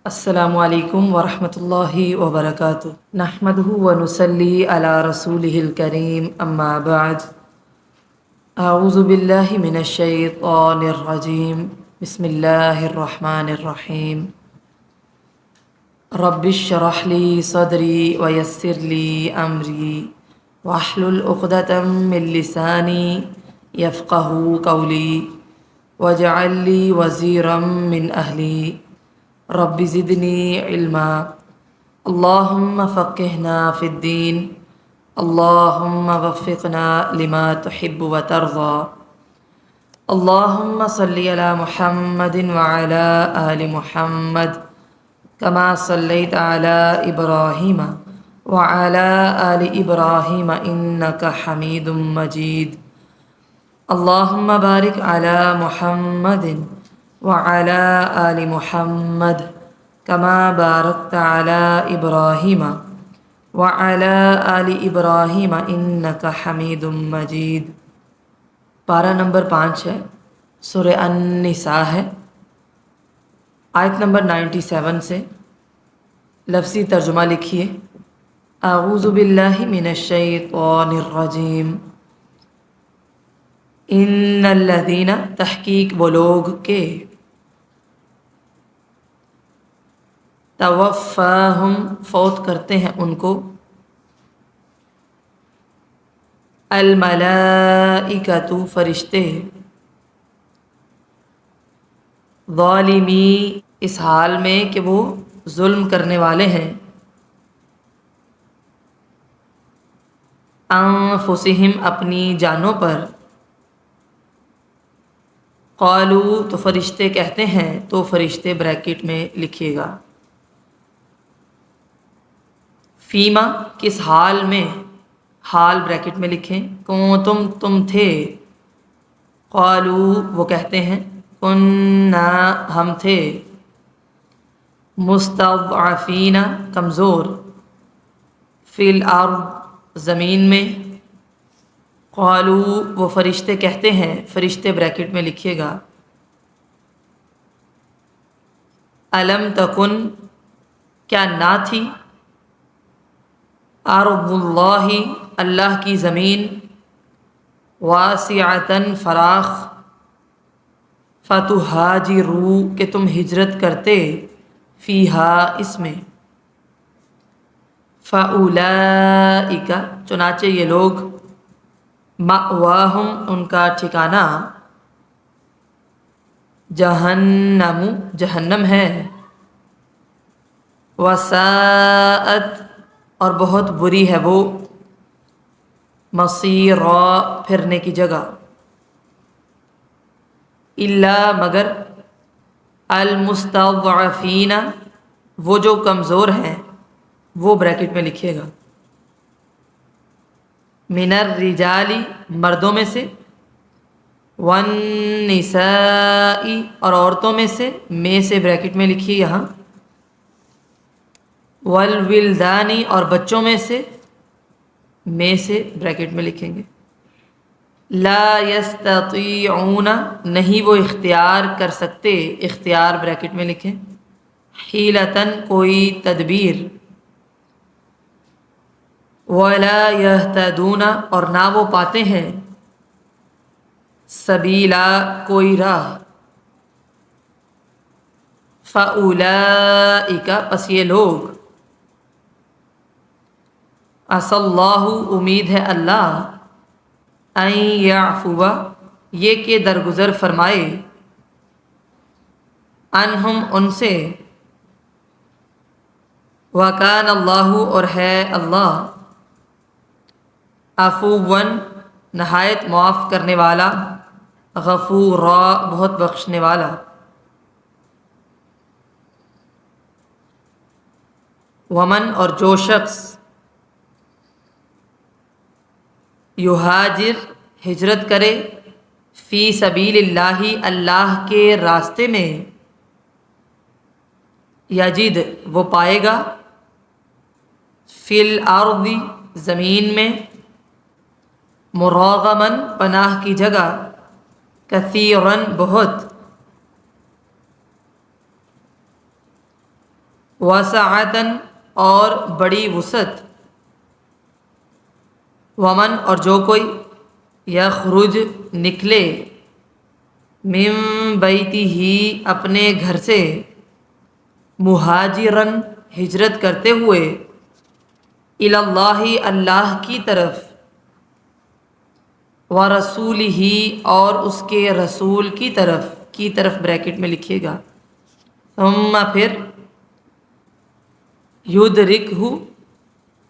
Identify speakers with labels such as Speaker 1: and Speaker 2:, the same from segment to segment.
Speaker 1: السلام علیکم ورحمۃ اللہ وبرکاتہ نحمدہ ونصلی علی رسولہ الکریم اما بعد اعوذ باللہ من الشیطان الرجیم بسم اللہ الرحمن الرحیم رب اشرح لی صدری ویسر لی امری واحلل عقدۃ من لسانی یفقہوا قولی واجعل لی وزیرا من اہلی رب زدنی علما اللہم فقہنا فی الدین اللہم وفقنا لما تحب وترضى اللہم صلی علی محمد وعلی آل محمد کما صلیت علی ابراہیم وعلی آل ابراہیم انک حمید مجید اللہم بارک علی محمد وعلی آل محمد کما بارکت علی ابراہیم وعلی آل ابراہیم انک حمید مجید۔ پارہ نمبر 5 ہے، سورہ النساء ہے، آیت نمبر 97 سے لفظی ترجمہ لکھیے۔ اعوذ باللہ من الشیطان الرجیم ان الذین، تحقیق وہ لوگ کہ توفاہم، فوت کرتے ہیں ان کو، الملائکۃ، فرشتے، ظالمی، اس حال میں کہ وہ ظلم کرنے والے ہیں، انفسہم، اپنی جانوں پر، قالوا، تو فرشتے کہتے ہیں، تو فرشتے بریکٹ میں لکھیے گا، فیما، کس حال میں، حال بریکٹ میں لکھیں، کنتم، تم تھے، قالوا، وہ کہتے ہیں، کننا، ہم تھے، مستضعفین، کمزور، فی الارض، زمین میں، قالوا، وہ فرشتے کہتے ہیں، فرشتے بریکٹ میں لکھیے گا، الم تکن، کیا نہ تھی، ارض اللہ، اللہ کی زمین، واسعۃ، فراخ، فتہاجروا، کہ تم ہجرت کرتے، فیہا، اس میں، فاولئک، چنانچہ یہ لوگ، مأواہم، ان کا ٹھکانہ، جہنم، جہنم ہے، وساءت، اور بہت بری ہے وہ، مصیرا، پھرنے کی جگہ، الا، مگر، المستضعفین، وہ جو کمزور ہیں، وہ بریکٹ میں لکھیے گا، من الرجال، مردوں میں سے، والنساء، اور عورتوں میں سے بریکٹ میں لکھیے یہاں، والولدان، اور بچوں میں سے بریکٹ میں لکھیں گے، لا یستطیعون، نہیں وہ اختیار کر سکتے، اختیار بریکٹ میں لکھیں، حیلتن، کوئی تدبیر، ولا یہتدون، اور نہ وہ پاتے ہیں، سبیلا، کوئی راہ، فاولئک، پس یہ لوگ، عسى اللہ، امید ہے اللہ، ان یعفو، یہ کہ درگزر فرمائے، عنہم، ان سے، وکان اللہ، اور ہے اللہ، عفوا، نہایت معاف کرنے والا، غفورا، بہت بخشنے والا، ومن، اور جو شخص، یہاجر، ہجرت کرے، فی سبیل اللہ، اللہ کے راستے میں، یجد، وہ پائے گا، فی الارض، زمین میں، مراغمن، پناہ کی جگہ، کثیرن، بہت، وسعتن اور بڑی وسعت، ومن اور جو کوئی یخرج نکلے من بیتہ اپنے گھر سے، مہاجرن ہجرت کرتے ہوئے، اللہ اللہ کی طرف، ورسولہ اور اس کے رسول کی طرف بریکٹ میں لکھیے گا، ثم پھر یدرکہ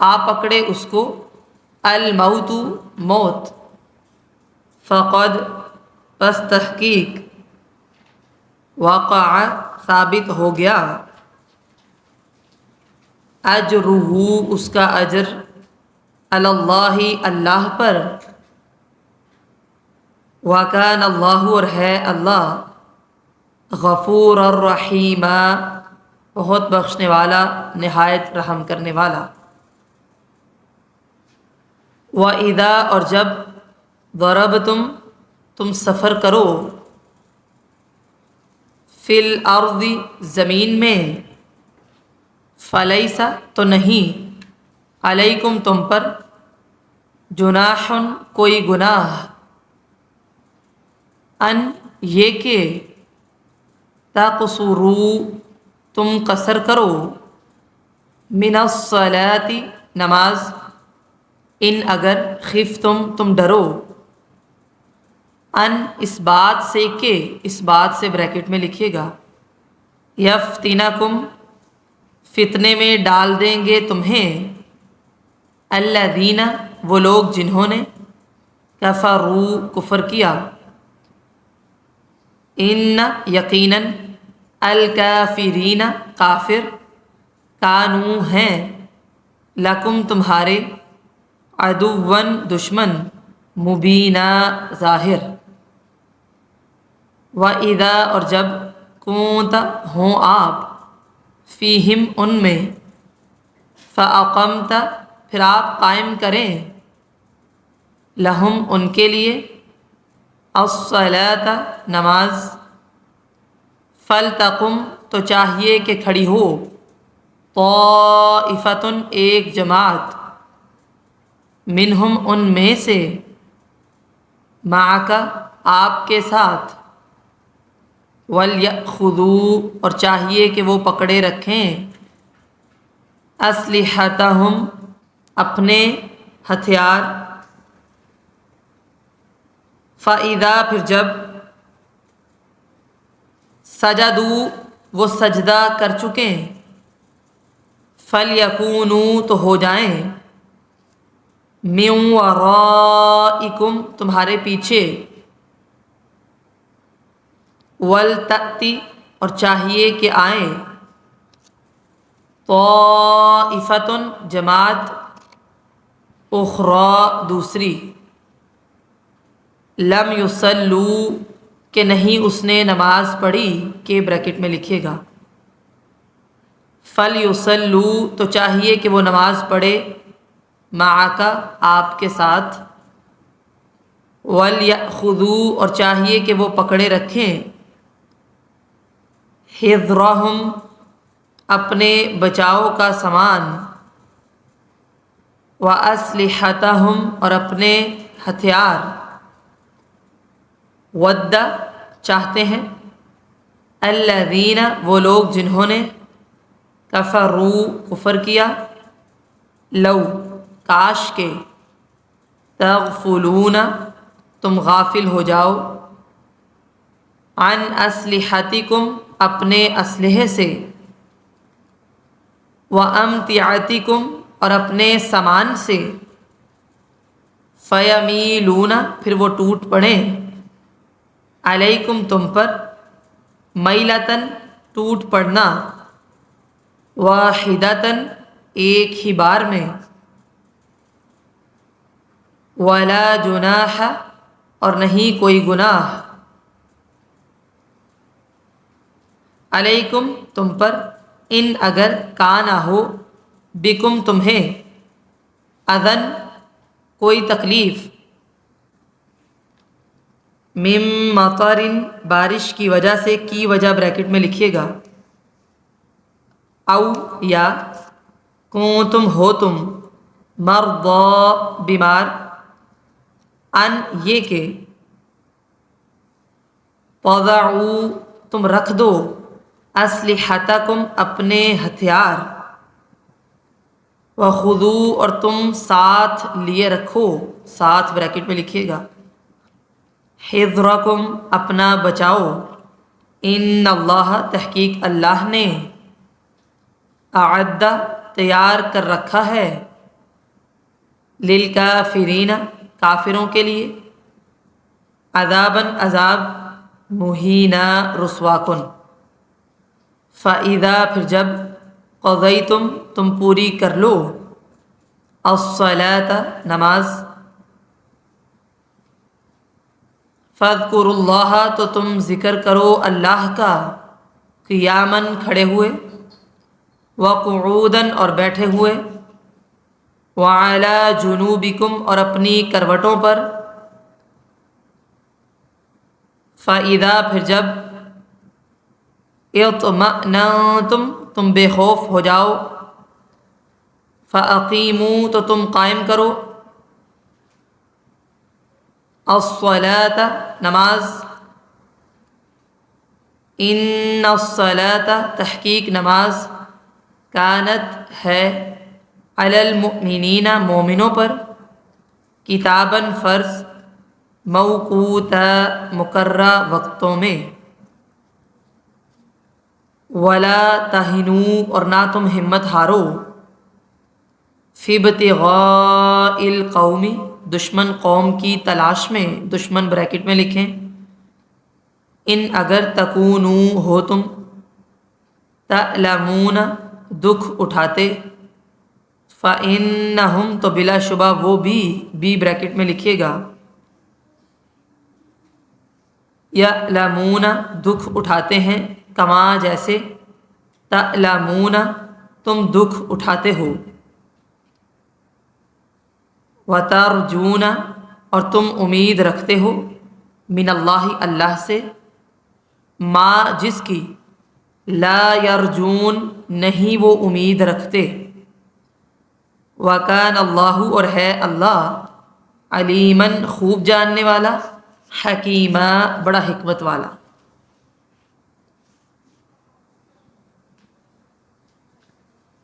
Speaker 1: آ پکڑے اس کو، الموت موت، فقد پس تحقیق، وقع ثابت ہو گیا، اجرہ اس کا اجر، اللہ اللہ پر، وکان اللہ اور ہے اللہ، غفور الرحیم بہت بخشنے والا نہایت رحم کرنے والا۔ وَإِذَا اور جب ضربتم تم سفر کرو، فی الارض زمین میں، فلیسا تو نہیں، علیکم تم پر، جناح کوئی گناہ، ان یہ کہ تقصروا تم قصر کرو، من الصلاۃ نماز، ان اگر خفتم تم ڈرو، ان اس بات سے کہ، اس بات سے بریکٹ میں لکھیے گا، یفتنکم فتنے میں ڈال دیں گے تمہیں، الذین وہ لوگ جنہوں نے، کفروا کفر کیا، ان یقیناً، الکافرین کافر، کانوا ہیں، لکم تمہارے، عدواً دشمن، مبینہ ظاہر۔ وَإِذَا اور جب كُنْتَ ہوں آپ، فیہم ان میں، فَأَقَمْتَ پھر آپ قائم کریں، لہم ان کے لیے، الصلاۃ نماز، فَلْتَقُمْ تو چاہیے کہ کھڑی ہو، طائفۃ ایک جماعت، منہم ان میں سے، معک آپ کے ساتھ، وَلْيَأْخُذُوا اور چاہیے کہ وہ پکڑے رکھیں، أَسْلِحَتَهُمْ اپنے ہتھیار، فَإِذَا پھر جب، سجدوا وہ سجدہ کر چکیں، فَلْيَكُونُوا تو ہو جائیں، مِن وَرَائِكُمْ تمہارے پیچھے، وَلْتَأْتِ اور چاہیے کہ آئیں، طَائِفَةٌ جماعت، اخری دوسری، لم یصلوا کہ نہیں اس نے نماز پڑھی، کہ بریکٹ میں لکھیے گا، فَلْيُصَلُّوا تو چاہیے کہ وہ نماز پڑھے، معک آپ کے ساتھ، وَلْيَأْخُذُوا اور چاہیے کہ وہ پکڑے رکھیں، حِذْرَهُمْ اپنے بچاؤ کا سامان، وَأَسْلِحَتَهُمْ اور اپنے ہتھیار، وَدَّ چاہتے ہیں، الَّذِينَ وہ لوگ جنہوں نے، کفروا کفر کیا، لو کاش کے، تغفلون تم غافل ہو جاؤ، عن اسلحتکم اپنے اسلحے سے، وامتعتکم اور اپنے سامان سے، فیمیلون پھر وہ ٹوٹ پڑیں، علیکم تم پر، میلتن ٹوٹ پڑنا، واحدتن ایک ہی بار میں، ولا جناح اور نہیں کوئی گناہ، علیکم تم پر، ان اگر کانا ہو، بکم تمہیں، اذن کوئی تکلیف، من مطر بارش کی وجہ سے، کی وجہ بریکٹ میں لکھیے گا، او یا کنتم ہو تم مرضی بیمار ان یہ کہ تضعوا تم رکھ دو اسلحتکم اپنے ہتھیار وخذوا اور تم ساتھ لیے رکھو، ساتھ بریکٹ میں لکھیے گا، حذرکم اپنا بچاؤ، ان اللہ تحقیق اللہ نے اعد تیار کر رکھا ہے للکافرین کافروں کے لیے عذاباً عذاب مہینہ رسوا کن۔ فَإِذَا پھر جب قضیتم تم پوری کر لو الصلاۃ نماز فاذکروا اللہ تو تم ذکر کرو اللہ کا قیاماً کھڑے ہوئے وقعوداً اور بیٹھے ہوئے وعلی جنوبکم اور اپنی کروٹوں پر فَإِذَا پھر جب اطمأننتم تم بے خوف ہو جاؤ فَأَقِیمُوا تو تم قائم کرو الصلاۃ نماز ان الصلاۃ تحقیق نماز کانت ہے علی المؤمنین مومنوں پر کتاباً فرض موقوتا مقررہ وقتوں میں ولا تہنوا اور نہ تم ہمت ہارو فی ابتغاء القوم دشمن قوم کی تلاش میں، دشمن بریکٹ میں لکھیں، ان اگر تکونوا ہو تم تعلمون دکھ اٹھاتے فإنہم تو بلا شبہ وہ بھی بریکٹ میں لکھیے گا، یعلمون دکھ اٹھاتے ہیں کما جیسے تعلمون تم دکھ اٹھاتے ہو وترجون اور تم امید رکھتے ہو من اللہ اللہ سے ما جس کی لا یرجون نہیں وہ امید رکھتے وکان اللہ اور ہے اللہ علیماً خوب جاننے والا حکیمہ بڑا حکمت والا۔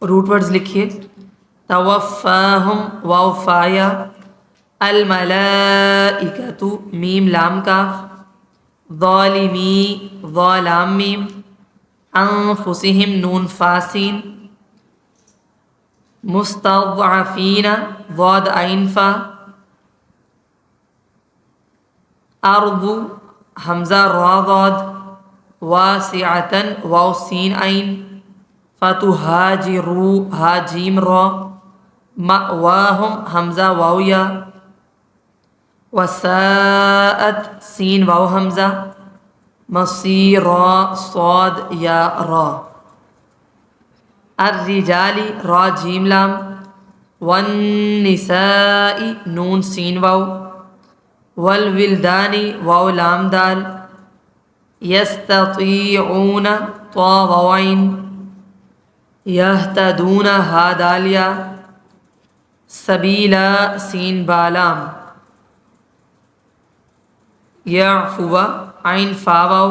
Speaker 1: روٹ ورڈز لکھیے، توفاہم واو فایا، الملائکۃ میم لام کاف، ظالمی ظا لام میم، انفسہم نون فاسین، مستضعفین ضاد عین فا، ارض حمزہ را ضاد، واسعۃ واو سین عین، فتہاجروا ہا جیم را، مأواہم حمزہ واو یا، وساءت سین واو حمزہ، مصیرا صاد یا را، الرجال را جیم لام، والنساء نون سین واو، والولدان واو لام دال، یستطیعون طا واو عین، یہتدون ہا دال یا، سبیلا سین بالام، یعفو عین فا واو،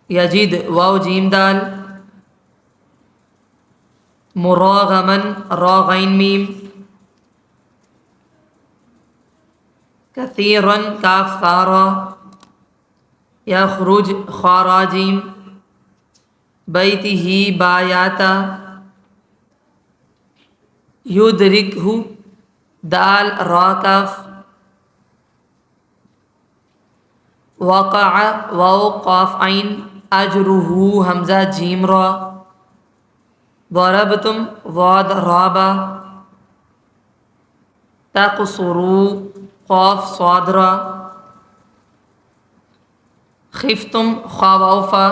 Speaker 1: یجد واو جیم دال، مراغمن را غین میم، کثیرن کاف فارا، یخرج خارا جیم، بیتہی بایاتا، یدرکہ دال را کاف، وقع واو قاف عین، اجرہ حمزہ جیم را، ضربتم ضاد رابا، تقصروا قاف صاد را، خفتم خا واو فا،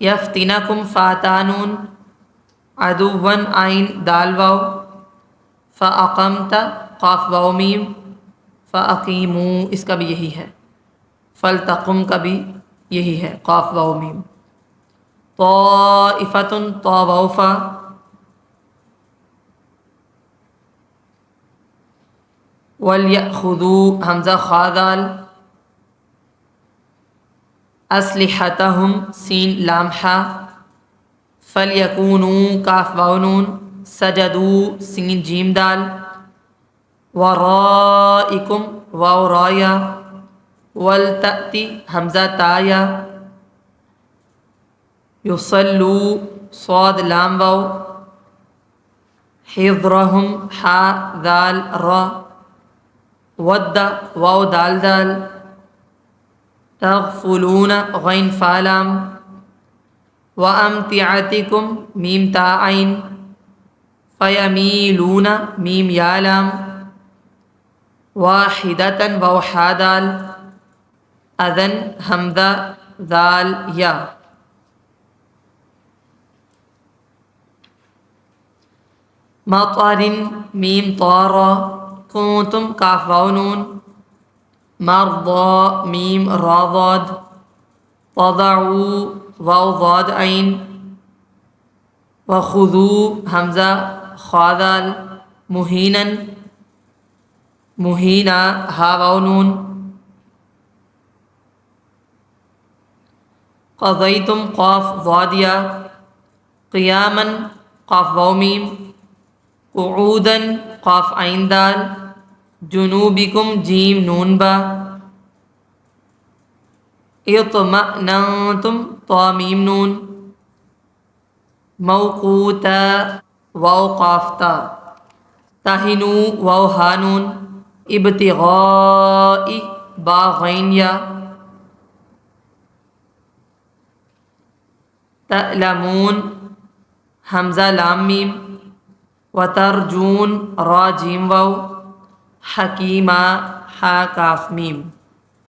Speaker 1: یفتنکم فاتانون، عدون عین دال واو، فاقمت قاف واو میم، فاقیموا اس کا بھی یہی ہے، فلتقم کا بھی یہی ہے قاف واو میم۔ طائفتن طا واو فا، ولیأخذوا حمزہ خا دال، اسلحتہم سین لام حا، فلیکونوا کاف واو نون، سجدوا سین جیم دال، ورائکم واو رایا، ولتأتی حمزہ تایا، یصلوا صاد لام واو، حضرہم حا دال را، ود واو دال دال، تغفلون غین فا لام، وامتعتکم میم تا عین، فیمیلون میم یا لام، واحدتن واو حا دال، اذن حمزہ دال یا، مطرن میم طارا، کنتم کاف واو نون، مرضى میم را ضاد، تضعوا واو ضاد عین، وخذوا حمزہ خا دال، مہینن مہینہ ہا واو نون، قضیتم قاف ضادیہ، قیامن قاف واو میم، قعودن قاف عین دال، جنوبکم جیم نون با، اطمأننتم طا میم نون، موقوتا واو قاف تا، تہنوا واو ہا نون، ابتغاء با غین یا، تعلمون حمزہ لام میم، وترجون را جیم واو، حکیمہ حا کاف میم۔